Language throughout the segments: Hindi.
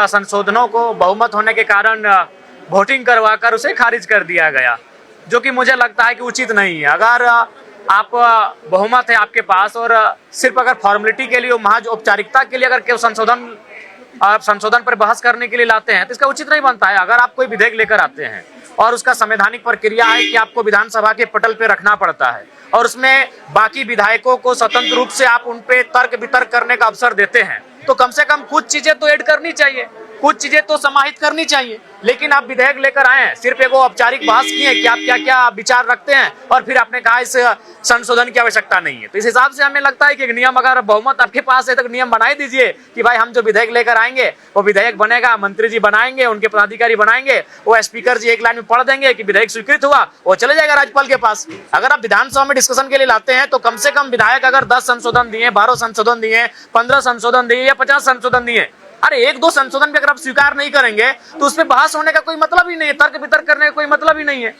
संशोधनों को बहुमत होने के कारण वोटिंग करवाकर उसे खारिज कर दिया गया, जो कि मुझे लगता है कि उचित नहीं है। अगर आप बहुमत है आपके पास और सिर्फ अगर फॉर्मेलिटी के लिए, महज औपचारिकता के लिए अगर केवल संशोधन पर बहस करने के लिए लाते हैं तो इसका उचित नहीं बनता है। अगर आप कोई विधेयक लेकर आते हैं और उसका संवैधानिक प्रक्रिया है कि आपको विधानसभा के पटल पे रखना पड़ता है और उसमें बाकी विधायकों को स्वतंत्र रूप से आप उन पे तर्क वितर्क करने का अवसर देते हैं, तो कम से कम कुछ चीजें तो ऐड करनी चाहिए, कुछ चीजें तो समाहित करनी चाहिए। लेकिन आप विधेयक लेकर आए हैं, सिर्फ एक औपचारिक बहस की है कि आप क्या क्या विचार रखते हैं और फिर आपने कहा इस संशोधन की आवश्यकता नहीं है। तो इस हिसाब से हमें लगता है कि एक नियम, अगर बहुमत आपके पास है तो नियम बना ही दीजिए कि भाई हम जो विधेयक लेकर आएंगे वो विधेयक बनेगा, मंत्री जी बनाएंगे, उनके पदाधिकारी बनाएंगे, वो स्पीकर जी एक लाइन में पढ़ देंगे कि विधेयक स्वीकृत हुआ, वो चले जाएगा राज्यपाल के पास। अगर आप विधानसभा में डिस्कशन के लिए लाते हैं तो कम से कम विधायक अगर 10 संशोधन दिए, 12 संशोधन दिए, 15 संशोधन दिए या 50 संशोधन दिए, अरे 1-2 संशोधन भी अगर आप स्वीकार नहीं करेंगे तो उसमें बहस होने का कोई मतलब ही नहीं है, तर्क वितर्क करने का कोई मतलब ही नहीं है।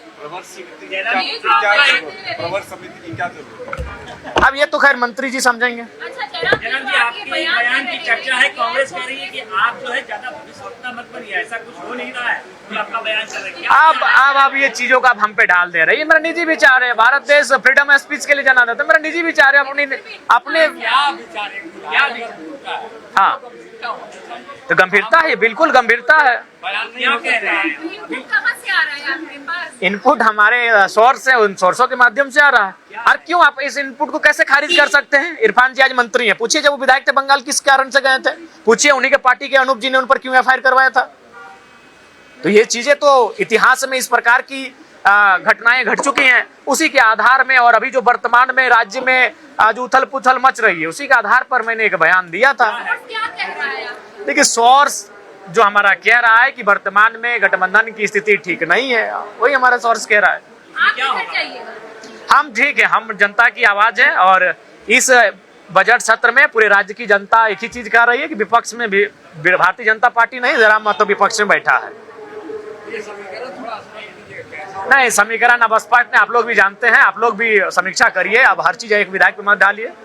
अब ये तो खैर मंत्री जी समझेंगे। जनाब जी, आपके बयान की चर्चा है, कांग्रेस कह रही है कि आप जो है ज्यादा भविष्यवक्ता मत बनिए, ऐसा कुछ हो नहीं रहा है, तो आपका बयान चल रहा है। अब ये चीजों का हम पे डाल दे रहे हैं, ये मेरा निजी विचार है। भारत देश फ्रीडम ऑफ स्पीच के लिए जाना जाता है, मेरा निजी विचार है, अपने हाँ, तो गंभीरता है, बिल्कुल गंभीरता है। क्या कह रहे हैं? कहाँ से आ रहा है आपके पास? इनपुट हमारे सोर्स है, उन सोर्सों के माध्यम से आ रहा है। और क्यों आप इस इनपुट को कैसे खारिज कर सकते हैं? इरफान जी आज मंत्री हैं, पूछिए जब वो विधायक थे बंगाल किस कारण से गए थे, पूछिए उन्हीं के पार्टी के अनूप जी ने उन पर क्यों एफआईआर करवाया था। तो ये चीजें तो इतिहास में इस प्रकार की घटनाएं घट चुकी हैं, उसी के आधार में और अभी जो वर्तमान में राज्य में आज उथल पुथल मच रही है, उसी के आधार पर मैंने एक बयान दिया था। क्या कह रहा है? देखिए, सोर्स जो हमारा कह रहा है कि वर्तमान में गठबंधन की स्थिति ठीक नहीं है, वही हमारा सोर्स कह रहा है। आप किधर जाइएगा? हम ठीक है, हम जनता की आवाज है और इस बजट सत्र में पूरे राज्य की जनता एक ही चीज कह रही है कि विपक्ष में भी भारतीय जनता पार्टी नहीं, जरा मत विपक्ष में बैठा है। नहीं, समीकरण अब स्पष्ट है, आप लोग भी जानते हैं, आप लोग भी समीक्षा करिए। अब हर चीज एक विधायक पे मत डालिए।